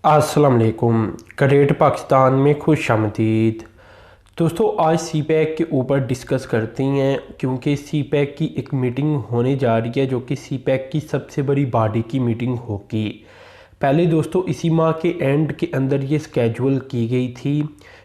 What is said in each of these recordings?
अस्सलाम वालेकुम। करेट पाकिस्तान में खुश आमदीद। दोस्तों, आज सी पैक के ऊपर डिस्कस करते हैं क्योंकि सी पैक की एक मीटिंग होने जा रही है जो कि सी पैक की सबसे बड़ी बॉडी की मीटिंग होगी। पहले दोस्तों इसी माह के एंड के अंदर ये स्केजुअल की गई थी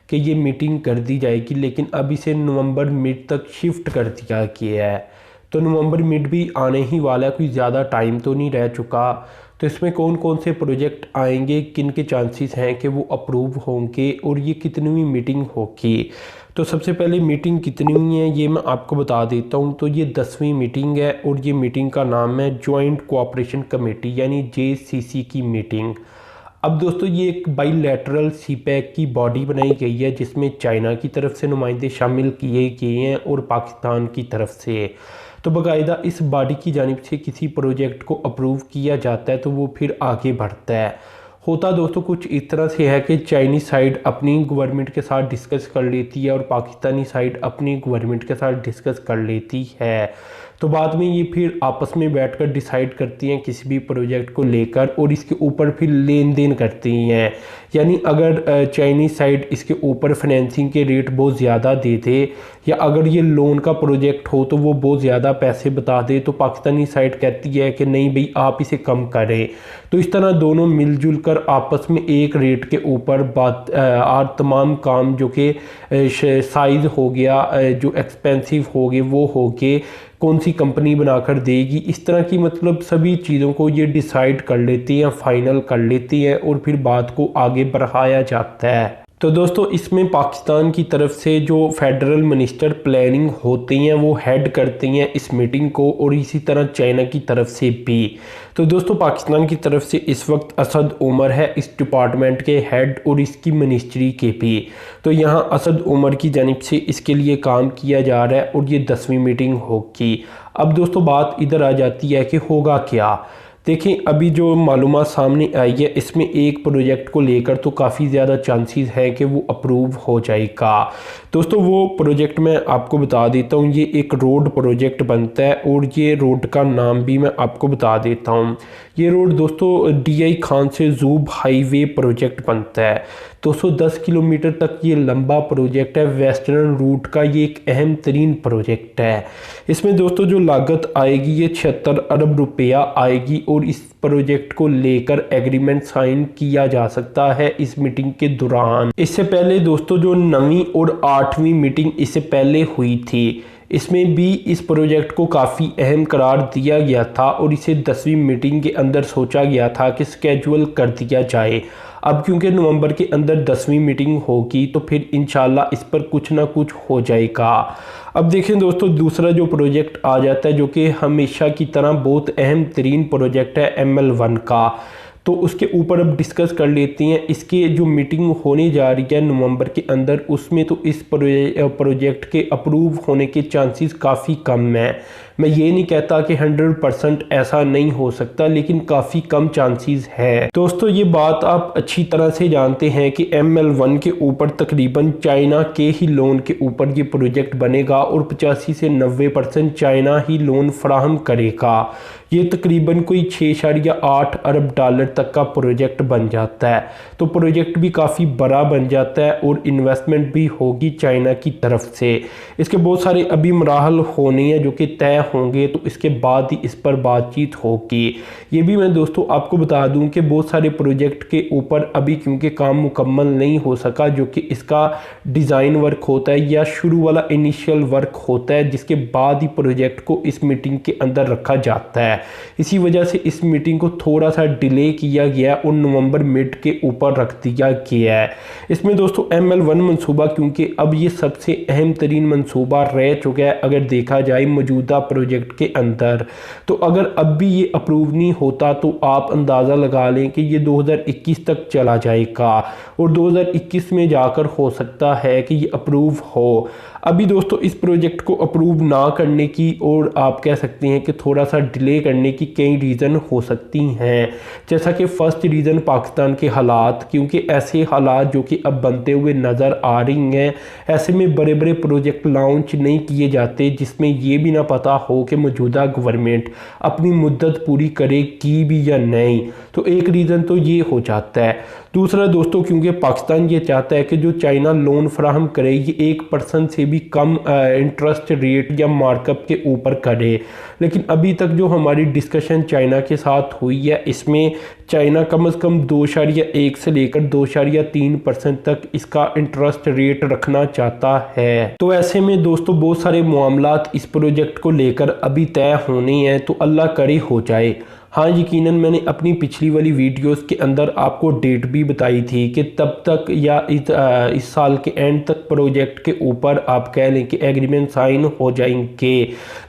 कि ये मीटिंग कर दी जाएगी, लेकिन अब इसे नवंबर मिड तक शिफ्ट कर दिया गया है। तो नवंबर मिड भी आने ही वाला है, कोई ज़्यादा टाइम तो नहीं रह चुका। तो इसमें कौन कौन से प्रोजेक्ट आएंगे, किन के चांसेस हैं कि वो अप्रूव होंगे और ये कितनी मीटिंग होगी। तो सबसे पहले मीटिंग कितनी हुई है ये मैं आपको बता देता हूँ। तो ये 10वीं मीटिंग है और ये मीटिंग का नाम है जॉइंट कोऑपरेशन कमेटी यानी JCC की मीटिंग। अब दोस्तों ये एक बाईलैटरल सी पैक की बॉडी बनाई गई है जिसमें चाइना की तरफ से नुमाइंदे शामिल किए गए हैं और पाकिस्तान की तरफ से। तो बाकायदा इस बॉडी की जानिब से किसी प्रोजेक्ट को अप्रूव किया जाता है तो वो फिर आगे बढ़ता है। होता दोस्तों कुछ इस तरह से है कि चाइनीज़ साइड अपनी गवर्नमेंट के साथ डिस्कस कर लेती है और पाकिस्तानी साइड अपनी गवर्नमेंट के साथ डिस्कस कर लेती है। तो बाद में ये फिर आपस में बैठकर डिसाइड करती हैं किसी भी प्रोजेक्ट को लेकर और इसके ऊपर फिर लेन देन करती हैं। यानी अगर चाइनीज़ साइड इसके ऊपर फाइनेंसिंग के रेट बहुत ज़्यादा दे दे या अगर ये लोन का प्रोजेक्ट हो तो वो बहुत ज़्यादा पैसे बता दे तो पाकिस्तानी साइड कहती है कि नहीं भाई आप इसे कम करें। तो इस तरह दोनों मिलजुल कर आपस में एक रेट के ऊपर बात और तमाम काम जो कि साइज़ हो गया, जो एक्सपेंसिव हो गए वो हो गए, कौन सी कंपनी बनाकर देगी, इस तरह की मतलब सभी चीज़ों को ये डिसाइड कर लेती हैं, फाइनल कर लेती हैं और फिर बात को आगे बढ़ाया जाता है। तो दोस्तों इसमें पाकिस्तान की तरफ से जो फेडरल मिनिस्टर प्लानिंग होते हैं वो हेड करते हैं इस मीटिंग को और इसी तरह चाइना की तरफ से भी। तो दोस्तों पाकिस्तान की तरफ से इस वक्त असद उमर है इस डिपार्टमेंट के हेड और इसकी मिनिस्ट्री के भी। तो यहाँ असद उमर की जानिब से इसके लिए काम किया जा रहा है और ये 10वीं मीटिंग होगी। अब दोस्तों बात इधर आ जाती है कि होगा क्या। देखें अभी जो मालूमात सामने आई है इसमें एक प्रोजेक्ट को लेकर तो काफ़ी ज़्यादा चांसेस हैं कि वो अप्रूव हो जाएगा। दोस्तों वो प्रोजेक्ट मैं आपको बता देता हूँ, ये एक रोड प्रोजेक्ट बनता है और ये रोड का नाम भी मैं आपको बता देता हूँ। ये रोड दोस्तों DI खान से जूब हाईवे प्रोजेक्ट बनता है। 210 किलोमीटर तक ये लंबा प्रोजेक्ट है। वेस्टर्न रूट का ये एक अहम तरीन प्रोजेक्ट है। इसमें दोस्तों जो लागत आएगी ये 76 अरब रुपया आएगी और इस प्रोजेक्ट को लेकर एग्रीमेंट साइन किया जा सकता है इस मीटिंग के दौरान। इससे पहले दोस्तों जो 9वीं और 8वीं मीटिंग इससे पहले हुई थी इसमें भी इस प्रोजेक्ट को काफ़ी अहम करार दिया गया था और इसे 10वीं मीटिंग के अंदर सोचा गया था कि स्केजुअल कर दिया जाए। अब क्योंकि नवंबर के अंदर 10वीं मीटिंग होगी तो फिर इंशाल्लाह इस पर कुछ ना कुछ हो जाएगा। अब देखें दोस्तों दूसरा जो प्रोजेक्ट आ जाता है जो कि हमेशा की तरह बहुत अहम तरीन प्रोजेक्ट है ML1 का। तो उसके ऊपर अब डिस्कस कर लेते हैं। इसके जो मीटिंग होने जा रही है नवंबर के अंदर उसमें तो इस प्रोजेक्ट के अप्रूव होने के चांसेस काफ़ी कम हैं। मैं ये नहीं कहता कि 100% ऐसा नहीं हो सकता, लेकिन काफ़ी कम चांसेस है। दोस्तों ये बात आप अच्छी तरह से जानते हैं कि ML1 के ऊपर तकरीबन चाइना के ही लोन के ऊपर ये प्रोजेक्ट बनेगा और 85 से 90% चाइना ही लोन फराहम करेगा। ये तकरीबन कोई 6.8 अरब डॉलर तक का प्रोजेक्ट बन जाता है। तो प्रोजेक्ट भी काफ़ी बड़ा बन जाता है और इन्वेस्टमेंट भी होगी चाइना की तरफ से। इसके बहुत सारे अभी मराहल होने हैं जो कि तय होंगे तो इसके बाद ही इस पर बातचीत होगी। ये भी मैं दोस्तों आपको बता दूं कि बहुत सारे प्रोजेक्ट के ऊपर अभी क्योंकि काम मुकम्मल नहीं हो सका, जो कि इसका डिज़ाइन वर्क होता है या शुरू वाला इनिशियल वर्क होता है जिसके बाद ही प्रोजेक्ट को इस मीटिंग के अंदर रखा जाता है। इसी वजह से इस मीटिंग को थोड़ा सा डिले किया गया और नवंबर मिड के ऊपर रख दिया गया है। इसमें दोस्तों ML1 मंसूबा क्योंकि अब ये सबसे अहम तरीन मंसूबा रह चुका है अगर देखा जाए मौजूदा प्रोजेक्ट के अंदर। तो अगर अब भी ये अप्रूव नहीं होता तो आप अंदाज़ा लगा लें कि ये 2021 तक चला जाएगा और 2021 में जाकर हो सकता है कि ये अप्रूव हो। अभी दोस्तों इस प्रोजेक्ट को अप्रूव ना करने की और आप कह सकते हैं कि थोड़ा सा डिले करने की कई रीज़न हो सकती हैं। जैसा कि फ़र्स्ट रीज़न पाकिस्तान के हालात, क्योंकि ऐसे हालात जो कि अब बनते हुए नज़र आ रही हैं, ऐसे में बड़े बड़े प्रोजेक्ट लॉन्च नहीं किए जाते जिसमें ये भी ना पता हो कि मौजूदा गवर्नमेंट अपनी मुद्दत पूरी करेगी भी या नहीं। तो एक रीज़न तो ये हो जाता है। दूसरा दोस्तों, क्योंकि पाकिस्तान ये चाहता है कि जो चाइना लोन फराहम करे ये 1% से भी कम इंटरेस्ट रेट या मार्कअप के ऊपर करे, लेकिन अभी तक जो हमारी डिस्कशन चाइना के साथ हुई है इसमें चाइना कम से कम 2.1 से लेकर 2.3% तक इसका इंटरेस्ट रेट रखना चाहता है। तो ऐसे में दोस्तों बहुत सारे मामलात इस प्रोजेक्ट को लेकर अभी तय होने हैं, तो अल्लाह करे हो जाए। हाँ, यकीनन मैंने अपनी पिछली वाली वीडियोस के अंदर आपको डेट भी बताई थी कि तब तक या इस साल के एंड तक प्रोजेक्ट के ऊपर आप कह लें कि एग्रीमेंट साइन हो जाएंगे,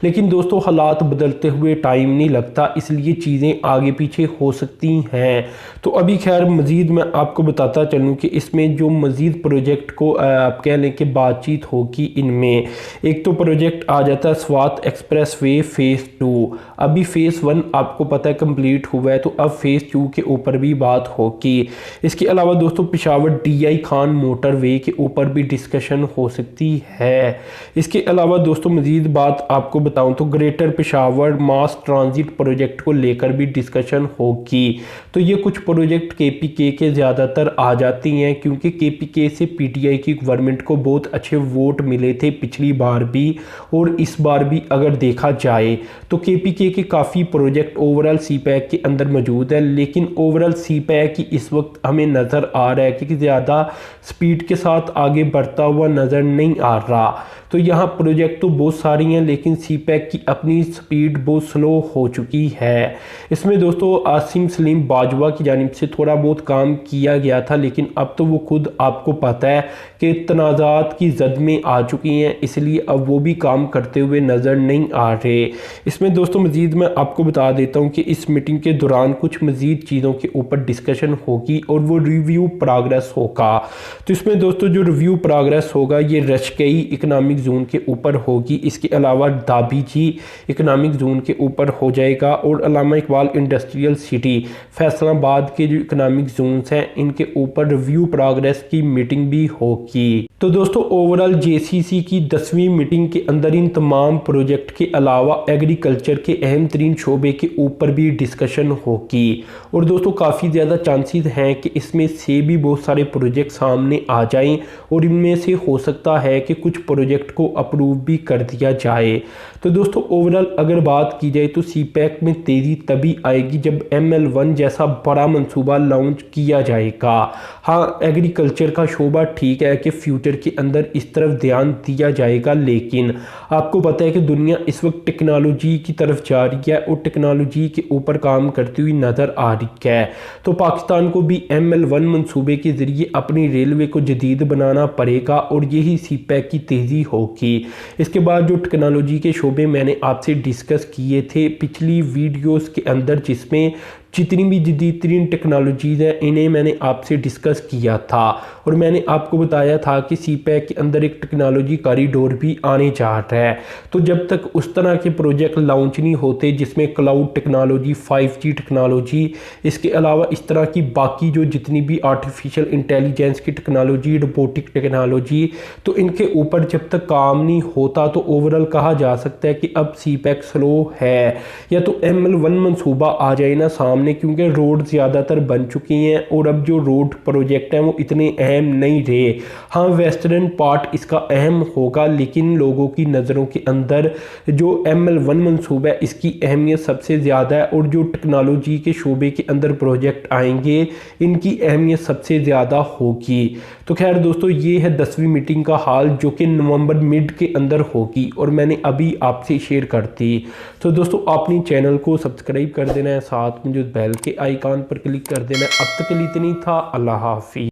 लेकिन दोस्तों हालात बदलते हुए टाइम नहीं लगता, इसलिए चीज़ें आगे पीछे हो सकती हैं। तो अभी खैर मज़ीद मैं आपको बताता चलूँ कि इसमें जो मज़ीद प्रोजेक्ट को आप कह लें कि बातचीत होगी, इनमें एक तो प्रोजेक्ट आ जाता है स्वात एक्सप्रेस वे फ़ेज़ 2। अभी फ़ेज़ 1 आपको पता है कंप्लीट हुआ है, तो अब फ़ेज़ 2 के ऊपर भी बात होगी। इसके अलावा दोस्तों पेशावर DI खान मोटरवे के ऊपर भी डिस्कशन हो सकती है। इसके अलावा दोस्तों मज़ीद बात आपको बताऊं तो ग्रेटर पेशावर मास ट्रांजिट प्रोजेक्ट को लेकर भी डिस्कशन होगी। तो ये कुछ प्रोजेक्ट KPK के ज़्यादातर आ जाती हैं, क्योंकि KPK से PTI की गवर्नमेंट को बहुत अच्छे वोट मिले थे पिछली बार भी और इस बार भी। अगर देखा जाए तो KPK के काफ़ी प्रोजेक्ट ओवरऑल CPEC के अंदर मौजूद है, लेकिन ओवरऑल CPEC की इस वक्त हमें नज़र आ रहा है कि ज़्यादा स्पीड के साथ आगे बढ़ता हुआ नज़र नहीं आ रहा। तो यहाँ प्रोजेक्ट तो बहुत सारी हैं, लेकिन CPEC की अपनी स्पीड बहुत स्लो हो चुकी है। इसमें दोस्तों आसिम सलीम बाजवा की जानिब से थोड़ा बहुत काम किया गया था, लेकिन अब तो वो खुद आपको पता है कि तनाज़ात की जद में आ चुकी हैं, इसलिए अब वो भी काम करते हुए नज़र नहीं आ रहे। इसमें दोस्तों मज़ीद मैं आपको बता देता हूँ कि इस मीटिंग के दौरान कुछ मज़ीद चीज़ों के ऊपर डिस्कशन होगी और वो रिव्यू प्रोग्रेस होगा। तो इसमें दोस्तों जो रिव्यू प्रोग्रेस होगा ये रशकई इकनॉमिक जोन के ऊपर होगी। इसके अलावा दाबीजी इकनॉमिक जोन के ऊपर हो जाएगा और अल्लामा इकबाल इंडस्ट्रियल सिटी फैसलाबाद के जो इकनॉमिक जोन्स हैं इनके ऊपर रिव्यू प्रोग्रेस की मीटिंग भी होगी। तो दोस्तों ओवरऑल JCC की 10वीं मीटिंग के अंदर इन तमाम प्रोजेक्ट के अलावा एग्रीकल्चर के अहम तरीन शोबे के ऊपर भी डिस्कशन होगी और दोस्तों काफ़ी ज़्यादा चांसेस हैं कि इसमें से भी बहुत सारे प्रोजेक्ट सामने आ जाएं और इनमें से हो सकता है कि कुछ प्रोजेक्ट को अप्रूव भी कर दिया जाए। तो दोस्तों ओवरऑल अगर बात की जाए तो CPEC में तेज़ी तभी आएगी जब ML1 जैसा बड़ा मंसूबा लॉन्च किया जाएगा। हाँ, एग्रीकल्चर का शोबा ठीक है कि फ्यूचर के अंदर इस तरफ ध्यान दिया जाएगा, लेकिन आपको पता है कि दुनिया इस वक्त टेक्नोलॉजी की तरफ जा रही है और टेक्नोलॉजी के ऊपर काम करती हुई नज़र आ रही है। तो पाकिस्तान को भी ML1 मंसूबे के ज़रिए अपनी रेलवे को जदीद बनाना पड़ेगा और यही CPEC की तेज़ी होगी। इसके बाद जो टेक्नोलॉजी के शोबे मैंने आपसे डिस्कस किए थे पिछली वीडियोस के अंदर, जिसमें जितनी भी जदीद तरीन टेक्नोलॉजीज़ हैं इन्हें मैंने आपसे डिस्कस किया था और मैंने आपको बताया था कि CPEC के अंदर एक टेक्नोलॉजी कॉरिडोर भी आने जा रहा है। तो जब तक उस तरह के प्रोजेक्ट लॉन्च नहीं होते जिसमें क्लाउड टेक्नोलॉजी, 5G टेक्नोलॉजी, इसके अलावा इस तरह की बाकी जो जितनी भी आर्टिफिशियल इंटेलिजेंस की टेक्नोलॉजी, रोबोटिक टेक्नोलॉजी, तो इनके ऊपर जब तक काम नहीं होता तो ओवरऑल कहा जा सकता है कि अब CPEC स्लो है। या तो ML1 मंसूबा आ जाए ना सामने, क्योंकि रोड ज़्यादातर बन चुकी हैं और अब जो रोड प्रोजेक्ट हैं वो इतने अहम नहीं रहे। हाँ, वेस्टर्न पार्ट इसका अहम होगा, लेकिन लोगों की नज़रों के अंदर जो ML1 मंसूबा है इसकी अहमियत सबसे ज़्यादा है और जो टेक्नोलॉजी के शोबे के अंदर प्रोजेक्ट आएंगे इनकी अहमियत सबसे ज़्यादा होगी। तो खैर दोस्तों ये है 10वीं मीटिंग का हाल जो कि नवंबर मिड के अंदर होगी और मैंने अभी आपसे शेयर कर दी। तो दोस्तों आपने चैनल को सब्सक्राइब कर देना है, साथ में जो बेल के आइकॉन पर क्लिक कर देना है। अब तक के लिए इतना ही था। अल्लाह हाफिज़।